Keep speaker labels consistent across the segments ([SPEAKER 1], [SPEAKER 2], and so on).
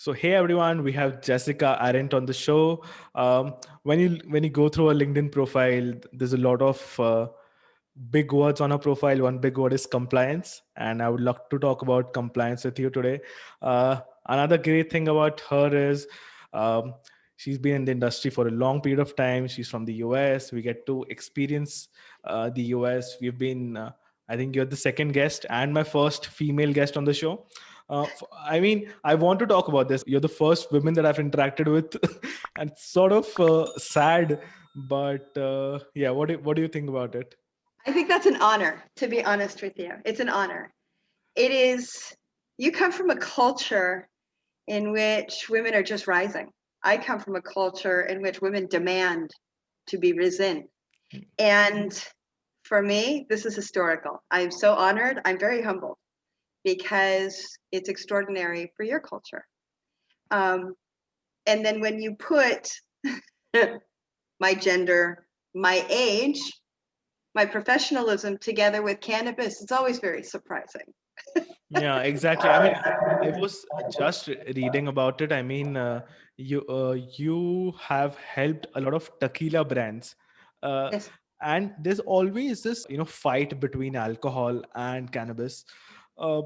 [SPEAKER 1] So hey everyone, we have Jessica Arent on the show. When you go through a LinkedIn profile, there's a lot of big words on her profile. One big word is compliance, and I would love to talk about compliance with you today. Another great thing about her is um, she's been in the industry for a long period of time. She's from the US. We get to experience the US. I think you're the second guest and my first female guest on the show. I want to talk about this. You're the first woman that I've interacted with, and it's sort of sad, but yeah, what do you think about it?
[SPEAKER 2] I think that's an honor, to be honest with you. It's an honor. It is, you come from a culture in which women are just rising. I come from a culture in which women demand to be risen. And for me, this is historical. I'm so honored. I'm very humbled because it's extraordinary for your culture. Um, and then when you put my gender, my age, my professionalism together with cannabis, it's always very surprising.
[SPEAKER 1] Yeah, exactly. I mean, I was just reading about it. I mean, you have helped a lot of tequila brands, uh,
[SPEAKER 2] Yes.
[SPEAKER 1] and there's always this fight between alcohol and cannabis. Uh,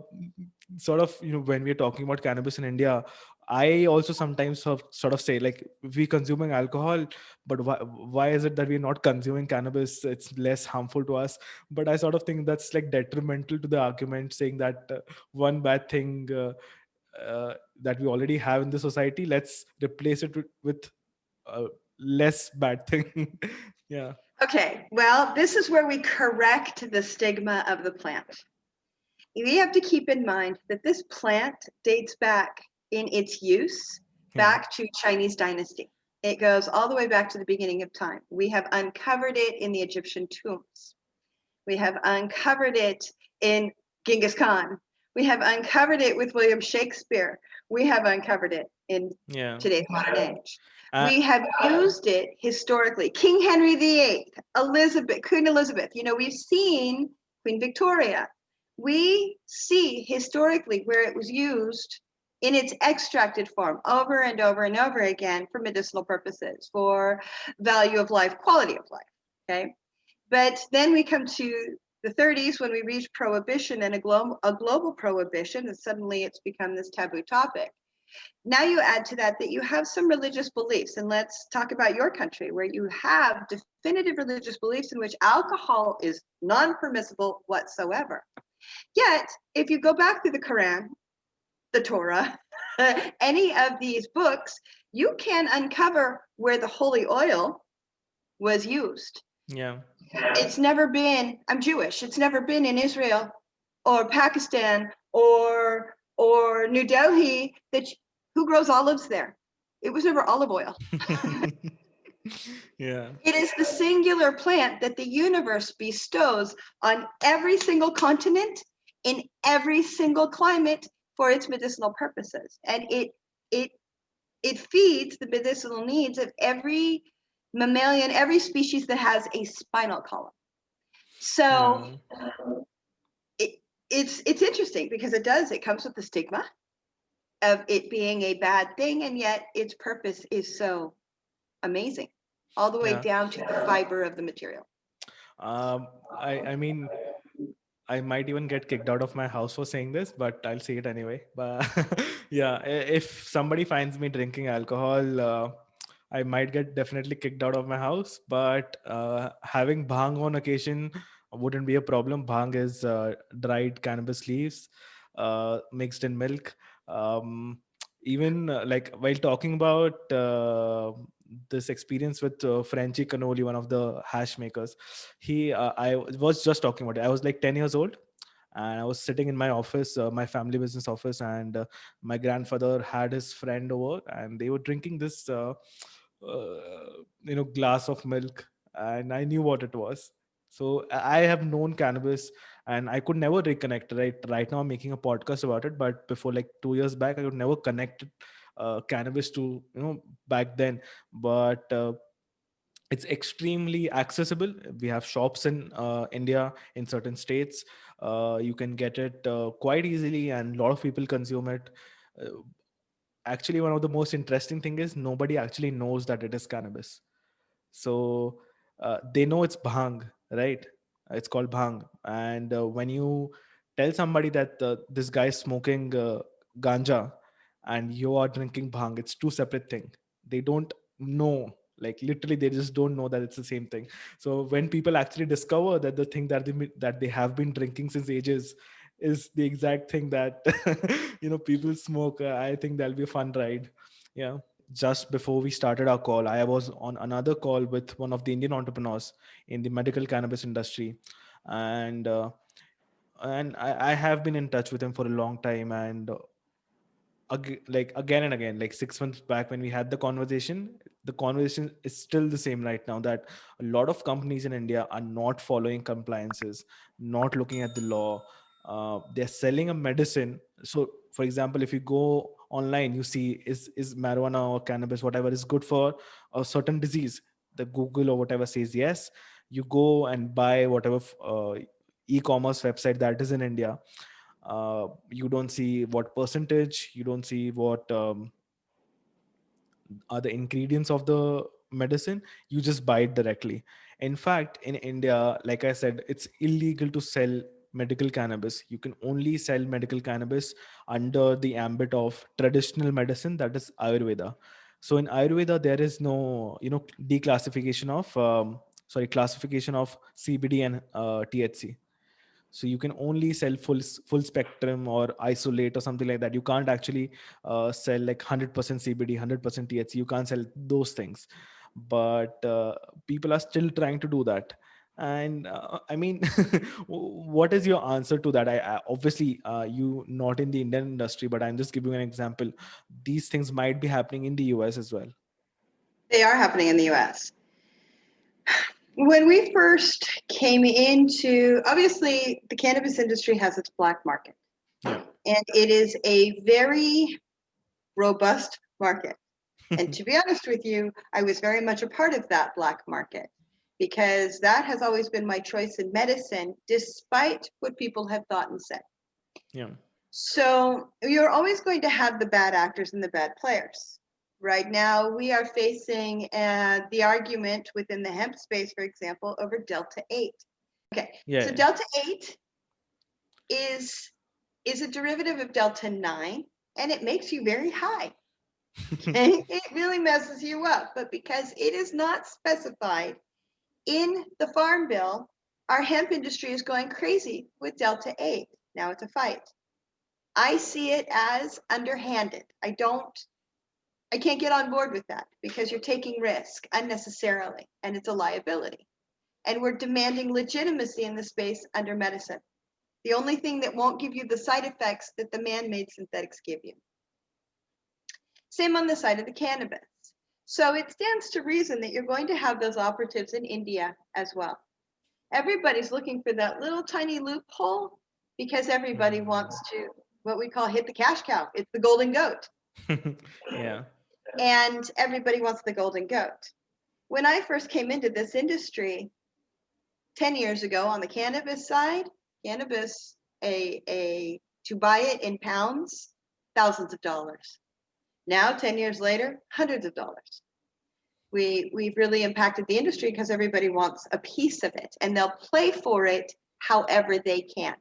[SPEAKER 1] Sort of when we're talking about cannabis in India, I also sometimes sort of say like we consuming alcohol, but why is it that we're not consuming cannabis? It's less harmful to us. But I sort of think that's like detrimental to the argument, saying that one bad thing that we already have in the society, let's replace it with uh, less bad thing. Yeah.
[SPEAKER 2] Okay, well, this is where we correct the stigma of the plant. We have to keep in mind that this plant dates back in its use
[SPEAKER 1] Hmm.
[SPEAKER 2] back to Chinese dynasty. It goes all the way back to the beginning of time. We have uncovered it in the Egyptian tombs. We have uncovered it in Genghis Khan. We have uncovered it with William Shakespeare. We have uncovered it in
[SPEAKER 1] Yeah.
[SPEAKER 2] today's modern age.
[SPEAKER 1] uh,
[SPEAKER 2] We have used it historically. King Henry VIII, Elizabeth, Queen Elizabeth. We've seen Queen Victoria. We see historically where it was used in its extracted form over and over and over again for medicinal purposes, for value of life, quality of life. Okay. But then we come to the 30s when we reach prohibition and a global prohibition, and suddenly it's become this taboo topic. Now you add to that you have some religious beliefs, and let's talk about your country where you have definitive religious beliefs in which alcohol is non-permissible whatsoever. Yet, if you go back through the Quran, the Torah, any of these books, you can uncover where the holy oil was used.
[SPEAKER 1] yeah.
[SPEAKER 2] It's never been, I'm Jewish, it's never been in Israel or Pakistan or New Delhi who grows olives there. It was never olive oil.
[SPEAKER 1] Yeah.
[SPEAKER 2] It is the singular plant that the universe bestows on every single continent in every single climate for its medicinal purposes. And it feeds the medicinal needs of every mammalian, every species that has a spinal column. So
[SPEAKER 1] Yeah.
[SPEAKER 2] it's interesting because it comes with the stigma of it being a bad thing, and yet its purpose is so amazing, all the way
[SPEAKER 1] Yeah.
[SPEAKER 2] down to the fiber of the material.
[SPEAKER 1] I mean, I might even get kicked out of my house for saying this, but I'll say it anyway. But yeah, if somebody finds me drinking alcohol, I might get definitely kicked out of my house. But having bhang on occasion wouldn't be a problem. Bhang is dried cannabis leaves mixed in milk. Um, Even like while talking about this experience with Frenchy Cannoli, one of the hash makers, I was just talking about it. I was like 10 years old, and I was sitting in my office, my family business office, and my grandfather had his friend over, and they were drinking this glass of milk, and I knew what it was. So I have known cannabis, and I could never reconnect. Right now I'm making a podcast about it, but before, like 2 years back, I could never connect cannabis to back then. But it's extremely accessible. We have shops in India, in certain states. You can get it quite easily, and a lot of people consume it. uh, actually one of the most interesting thing is nobody actually knows that it is cannabis. So they know it's bhang, right? It's called bhang. And when you tell somebody that this guy is smoking ganja and you are drinking bhang, it's two separate thing. They don't know, like literally they just don't know that it's the same thing. So when people actually discover that the thing that they have been drinking since ages is the exact thing that people smoke, I think that'll be a fun ride. Yeah. Just before we started our call, I was on another call with one of the Indian entrepreneurs in the medical cannabis industry, and I have been in touch with him for a long time, and like again and again, like 6 months back when we had the conversation is still the same right now, that a lot of companies in India are not following compliances, not looking at the law. They're selling a medicine. So for example, if you go online, you see is marijuana or cannabis, whatever, is good for a certain disease. The Google or whatever says yes, you go and buy whatever e-commerce website that is in India. You don't see what percentage, you don't see what are the ingredients of the medicine. You just buy it directly. In fact, in India, like I said, it's illegal to sell medical cannabis. You can only sell medical cannabis under the ambit of traditional medicine, that is Ayurveda. So in Ayurveda there is no declassification of classification of CBD and THC. So you can only sell full spectrum or isolate or something like that. You can't actually sell like 100% CBD, 100% THC. You can't sell those things. But people are still trying to do that. And I mean, what is your answer to that? I obviously, you not in the Indian industry, but I'm just giving you an example. These things might be happening in the US as well.
[SPEAKER 2] They are happening in the US. When we first came into, obviously, the cannabis industry has its black market.
[SPEAKER 1] Yeah.
[SPEAKER 2] And it is a very robust market. And to be honest with you, I was very much a part of that black market because that has always been my choice in medicine, despite what people have thought and said.
[SPEAKER 1] Yeah.
[SPEAKER 2] So you're always going to have the bad actors and the bad players. Right now, we are facing the argument within the hemp space, for example, over Delta 8. Okay,
[SPEAKER 1] Yeah.
[SPEAKER 2] so Delta 8 is a derivative of Delta 9, and it makes you very high. Okay? It really messes you up, but because it is not specified in the Farm Bill, our hemp industry is going crazy with Delta 8. Now it's a fight. I see it as underhanded. I can't get on board with that because you're taking risk unnecessarily and it's a liability. And we're demanding legitimacy in the space under medicine. The only thing that won't give you the side effects that the man-made synthetics give you. Same on the side of the cannabis. So it stands to reason that you're going to have those operatives in India as well. Everybody's looking for that little tiny loophole because everybody wants to, what we call, hit the cash cow. It's the golden goat.
[SPEAKER 1] Yeah.
[SPEAKER 2] And everybody wants the golden goat. When I first came into this industry 10 years ago on the cannabis side, cannabis, to buy it in pounds, thousands of dollars. Now, 10 years later, hundreds of dollars. We've really impacted the industry because everybody wants a piece of it and they'll play for it however they can.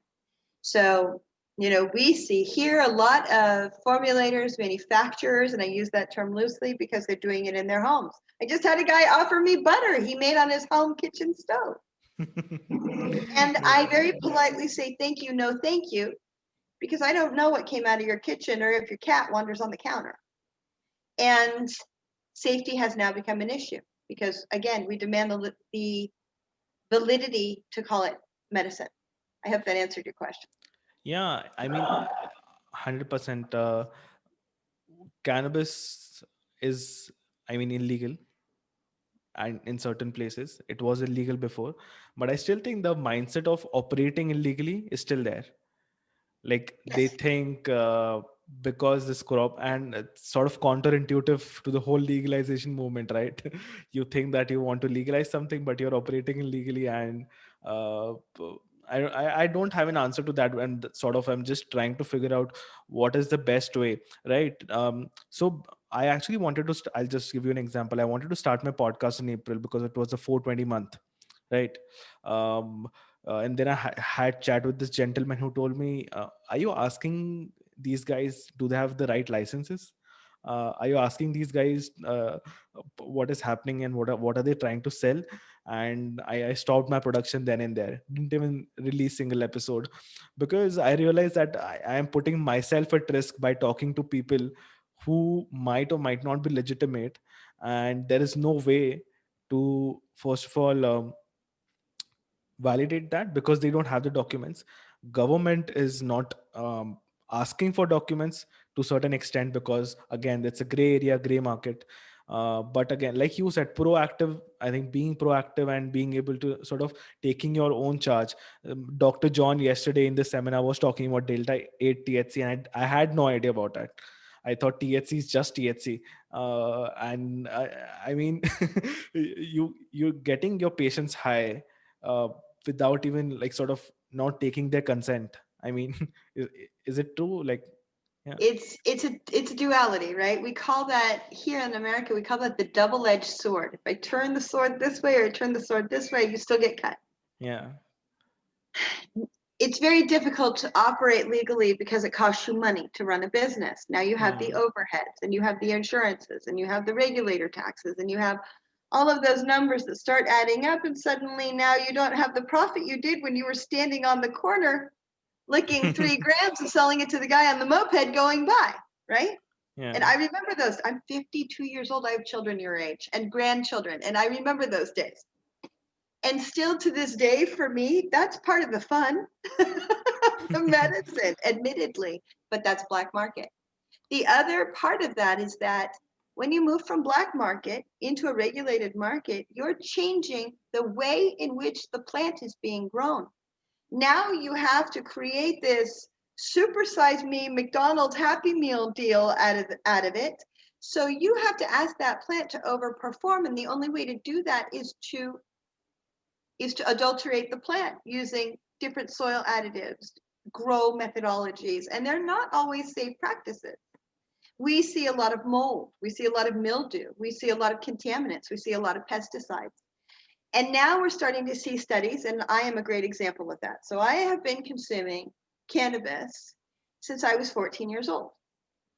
[SPEAKER 2] So, we see here a lot of formulators, manufacturers, and I use that term loosely because they're doing it in their homes. I just had a guy offer me butter he made on his home kitchen stove. And I very politely say, thank you, no thank you, because I don't know what came out of your kitchen or if your cat wanders on the counter. And safety has now become an issue because, again, we demand the validity to call it medicine. I hope that answered your question.
[SPEAKER 1] Yeah, I mean, 100%. Cannabis is, I mean, illegal, and in certain places it was illegal before, but I still think the mindset of operating illegally is still there. Like they
[SPEAKER 2] Yes.
[SPEAKER 1] think because this crop, and it's sort of counterintuitive to the whole legalization movement, right? You think that you want to legalize something but you're operating illegally, and I don't have an answer to that, and sort of I'm just trying to figure out what is the best way, right? So I actually wanted to. I'll just give you an example. I wanted to start my podcast in April because it was the 420 month, right? Um, and then I had chat with this gentleman who told me, "Are you asking these guys, do they have the right licenses? Are you asking these guys what is happening and what are they trying to sell?" And I stopped my production then and there, didn't even release single episode, because I realized that I am putting myself at risk by talking to people who might or might not be legitimate, and there is no way to, first of all, validate that because they don't have the documents. Government is not asking for documents to certain extent, because again that's a gray area, gray market. But again, like you said, proactive, I think being proactive and being able to sort of taking your own charge. Dr. John yesterday in the seminar was talking about delta 8 THC, and I had no idea about that. I thought THC is just THC. And I mean, you're getting your patients high uh, without even like sort of not taking their consent. I mean, is, is it true? Like, yeah,
[SPEAKER 2] It's a duality, right? We call that here in America, we call that the double-edged sword. If I turn the sword this way or I turn the sword this way, you still get cut.
[SPEAKER 1] yeah,
[SPEAKER 2] It's very difficult to operate legally because it costs you money to run a business. Now you have the
[SPEAKER 1] mm,
[SPEAKER 2] overheads and you have the insurances and you have the regulator taxes and you have all of those numbers that start adding up, and suddenly now you don't have the profit you did when you were standing on the corner licking 3 grams and selling it to the guy on the moped going by, right?
[SPEAKER 1] yeah,
[SPEAKER 2] And I remember those. I'm 52 years old. I have children your age and grandchildren, and I remember those days. And still to this day, for me, that's part of the fun, the medicine, admittedly, but that's black market. The other part of that is that when you move from black market into a regulated market, you're changing the way in which the plant is being grown. Now you have to create this supersize me McDonald's Happy Meal deal out of it. So you have to ask that plant to overperform, and the only way to do that is to adulterate the plant using different soil additives, grow methodologies, and they're not always safe practices. We see a lot of mold, we see a lot of mildew, we see a lot of contaminants, we see a lot of pesticides. And now we're starting to see studies, and I am a great example of that. So I have been consuming cannabis since I was 14 years old.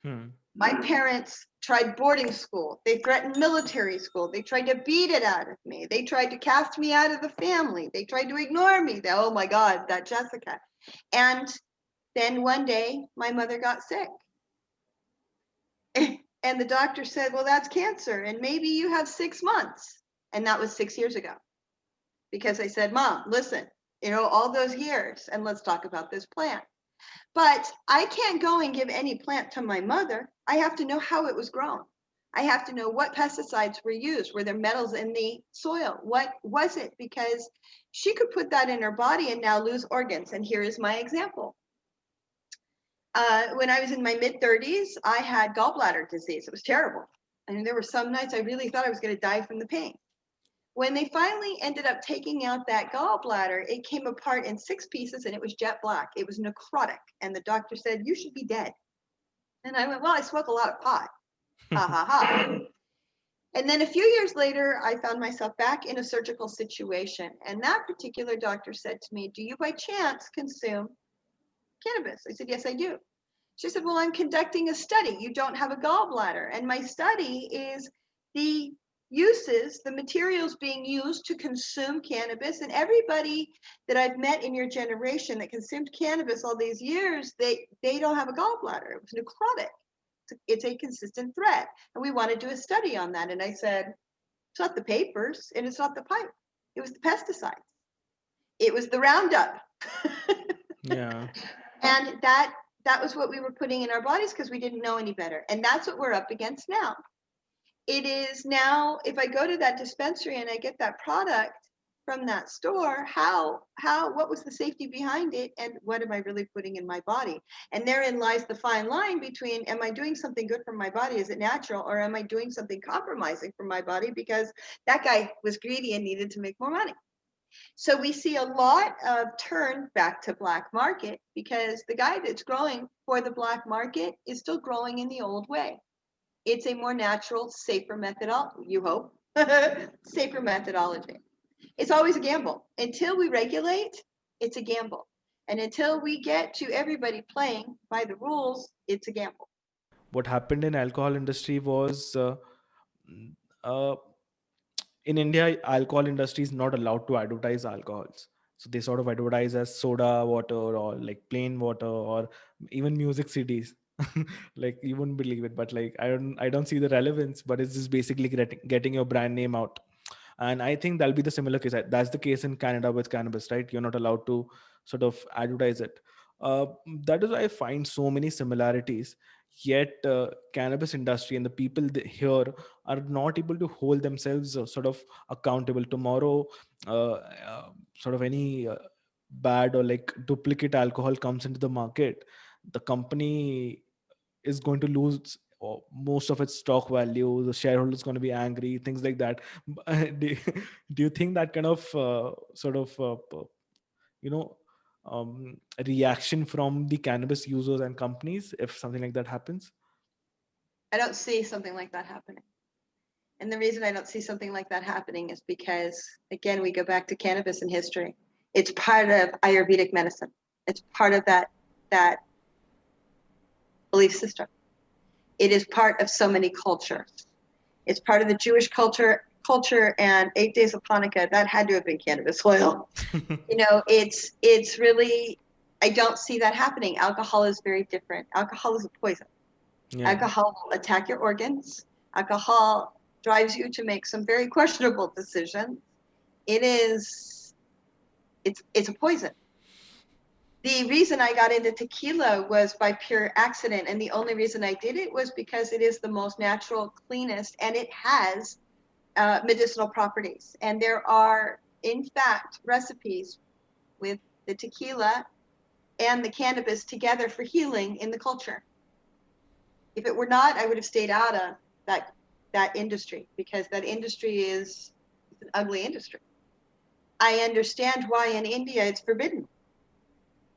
[SPEAKER 1] hmm,
[SPEAKER 2] My parents tried boarding school. They threatened military school. They tried to beat it out of me. They tried to cast me out of the family. They tried to ignore me. Oh my God, that Jessica. And then one day, my mother got sick. And the doctor said, well, that's cancer, and maybe you have 6 months. And that was 6 years ago. Because I said, Mom, listen, all those years, and let's talk about this plant. But I can't go and give any plant to my mother. I have to know how it was grown. I have to know what pesticides were used. Were there metals in the soil? What was it? Because she could put that in her body and now lose organs. And here is my example. When I was in my mid-30s, I had gallbladder disease. It was terrible. I mean, there were some nights I really thought I was going to die from the pain. When they finally ended up taking out that gallbladder, it came apart in 6 pieces and it was jet black. It was necrotic. And the doctor said, you should be dead. And I went, well, I smoke a lot of pot. Ha ha ha. And then a few years later, I found myself back in a surgical situation. And that particular doctor said to me, do you by chance consume cannabis? I said, yes, I do. She said, well, I'm conducting a study. You don't have a gallbladder. And my study is the uses, the materials being used to consume cannabis. And everybody that I've met in your generation that consumed cannabis all these years, they don't have a gallbladder. It was necrotic. It's a consistent threat. And we want to do a study on that. And I said, it's not the papers and it's not the pipe. It was the pesticides. It was the Roundup.
[SPEAKER 1] yeah,
[SPEAKER 2] And that was what we were putting in our bodies because we didn't know any better. And that's what we're up against now. It is now, if I go to that dispensary and I get that product from that store, what was the safety behind it, and what am I really putting in my body? And therein lies the fine line between, am I doing something good for my body? Is it natural? Or am I doing something compromising for my body because that guy was greedy and needed to make more money? So we see a lot of turn back to black market because the guy that's growing for the black market is still growing in the old way. It's a more natural, safer methodology, you hope, safer methodology. It's always a gamble. Until we regulate, it's a gamble. And until we get to everybody playing by the rules, it's a gamble.
[SPEAKER 1] What happened in alcohol industry was uh, in India, alcohol industry is not allowed to advertise alcohols. So they sort of advertise as soda water or like plain water or even music CDs. Like you wouldn't believe it, but like I don't see the relevance. But it's just basically getting your brand name out. And I think that'll be the similar case. That's the case in Canada with cannabis, right? You're not allowed to sort of advertise it. Uh, that is why I find so many similarities. Yet cannabis industry and the people here are not able to hold themselves sort of accountable. Tomorrow sort of any bad or like duplicate alcohol comes into the market, the company is going to lose most of its stock value, the shareholder is going to be angry, things like that. Do you think that kind of sort of you know reaction from the cannabis users and companies if something like that happens?
[SPEAKER 2] I don't see something like that happening. And the reason I don't see something like that happening is because, again, we go back to cannabis in history. It's part of Ayurvedic medicine. It's part of that belief system. It is part of so many cultures. It's part of the Jewish culture and 8 days of Hanukkah. That had to have been cannabis oil. It's really, I don't see that happening. Alcohol is very different. Alcohol is a poison.
[SPEAKER 1] Yeah.
[SPEAKER 2] Alcohol will attack your organs. Alcohol drives you to make some very questionable decisions. It's a poison. The reason I got into tequila was by pure accident, and the only reason I did it was because it is the most natural, cleanest, and it has medicinal properties. And there are, in fact, recipes with the tequila and the cannabis together for healing in the culture. If it were not, I would have stayed out of that industry, because that industry is an ugly industry. I understand why in India it's forbidden.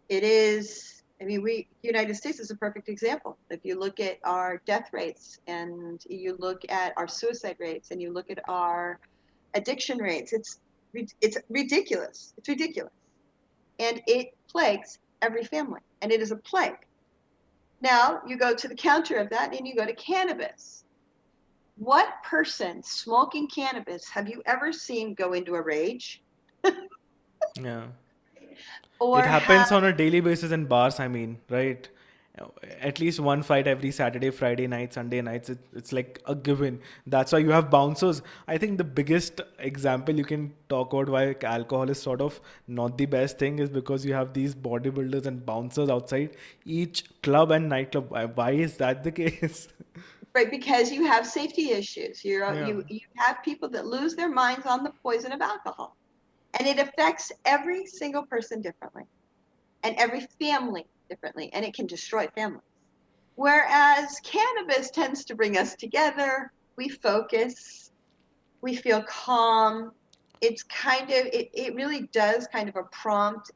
[SPEAKER 2] It is, United States is a perfect example. If you look at our death rates and you look at our suicide rates and you look at our addiction rates, it's ridiculous. It's ridiculous. And it plagues every family, and it is a plague. Now you go to the counter of that and you go to cannabis. What person smoking cannabis have you ever seen go into a rage?
[SPEAKER 1] Yeah.
[SPEAKER 2] Or
[SPEAKER 1] It
[SPEAKER 2] have
[SPEAKER 1] happens on a daily basis in bars, I mean, right? At least one fight every Saturday, Friday night, Sunday nights. It's like a given. That's why you have bouncers. I think the biggest example you can talk about why alcohol is sort of not the best thing is because you have these bodybuilders and bouncers outside each club and nightclub. Why is that the case?
[SPEAKER 2] right, because you have safety issues.
[SPEAKER 1] Yeah.
[SPEAKER 2] You have people that lose their minds on the poison of alcohol, and it affects every single person differently, and every family differently, and it can destroy families. Whereas cannabis tends to bring us together. We focus. We feel calm. It's kind of it really does kind of a prompt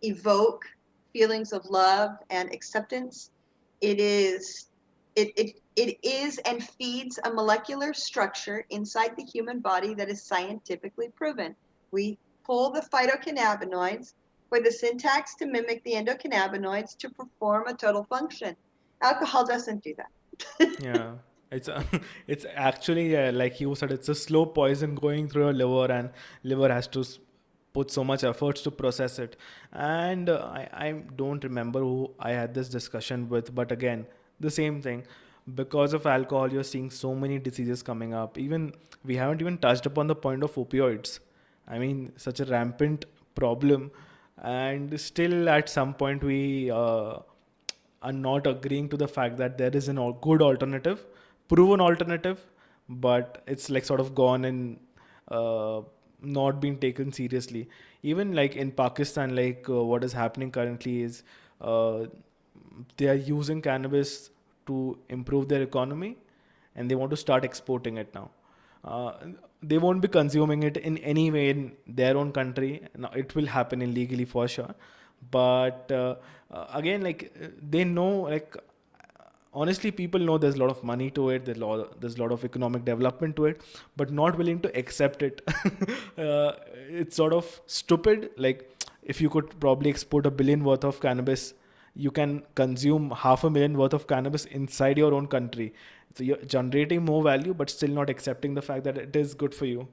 [SPEAKER 2] evoke feelings of love and acceptance. It is it is and feeds a molecular structure inside the human body that is scientifically proven. We pull the phytocannabinoids for the syntax to mimic the endocannabinoids to perform a total function. Alcohol doesn't do that.
[SPEAKER 1] Yeah, it's it's actually like you said, it's a slow poison going through your liver, and liver has to put so much efforts to process it. And I don't remember who I had this discussion with, but again, the same thing. Because of alcohol, you're seeing so many diseases coming up. Even we haven't even touched upon the point of opioids. I mean, such a rampant problem, and still at some point we are not agreeing to the fact that there is a good alternative, proven alternative, but it's like sort of gone and not being taken seriously. Even like in Pakistan, like what is happening currently is uh, they are using cannabis to improve their economy, and they want to start exporting it now. uh, they won't be consuming it in any way in their own country. Now it will happen illegally for sure, but again, like they know, like honestly, people know there's a lot of money to it, there's a lot of economic development to it, but not willing to accept it. It's sort of stupid. Like, if you could probably export 1 billion worth of cannabis, you can consume 500,000 worth of cannabis inside your own country. So you're generating more value, but still not accepting the fact that it is good for you.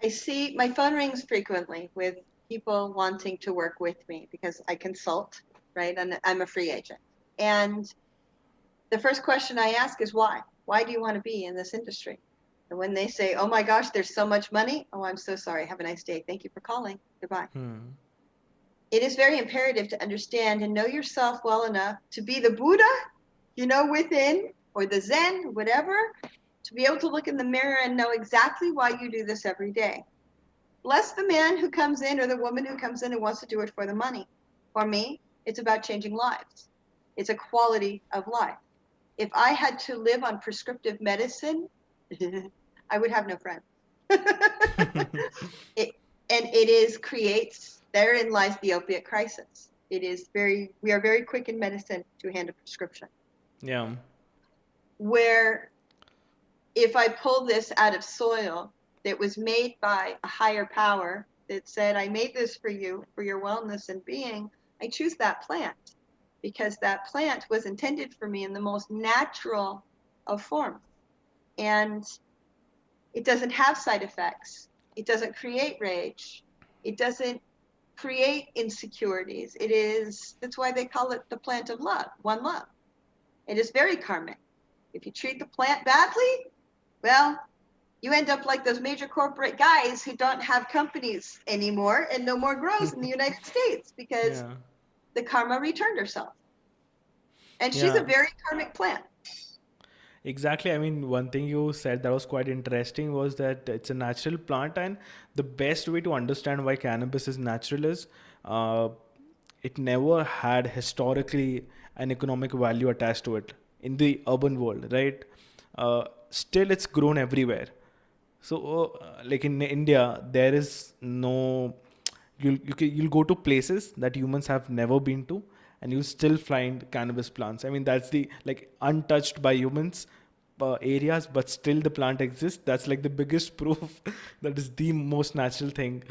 [SPEAKER 2] I see my phone rings frequently with people wanting to work with me because I consult, right? And I'm a free agent. And the first question I ask is why? Why do you want to be in this industry? And when they say, oh my gosh, there's so much money. Oh, I'm so sorry. Have a nice day. Thank you for calling. Goodbye. It is very imperative to understand and know yourself well enough to be the Buddha, within, or the Zen, whatever, to be able to look in the mirror and know exactly why you do this every day. Bless the man who comes in or the woman who comes in and wants to do it for the money. For me, it's about changing lives. It's a quality of life. If I had to live on prescriptive medicine, I would have no friends. Therein lies the opiate crisis. We are very quick in medicine to hand a prescription.
[SPEAKER 1] Yeah.
[SPEAKER 2] Where if I pull this out of soil that was made by a higher power that said, I made this for you, for your wellness and being, I choose that plant because that plant was intended for me in the most natural of forms. And it doesn't have side effects. It doesn't create rage. It doesn't create insecurities. That's why they call it the plant of love, one love. It is very karmic. If you treat the plant badly, well, you end up like those major corporate guys who don't have companies anymore and no more grows in the United States because the karma returned herself. And she's a very karmic plant.
[SPEAKER 1] Exactly. I mean, one thing you said that was quite interesting was that it's a natural plant, and the best way to understand why cannabis is natural is it never had historically an economic value attached to it in the urban world, right? Still, it's grown everywhere. So, like in India, there is no. You'll go to places that humans have never been to, and you'll still find cannabis plants. I mean, that's the like untouched by humans areas, but still the plant exists. That's like the biggest proof that is the most natural thing.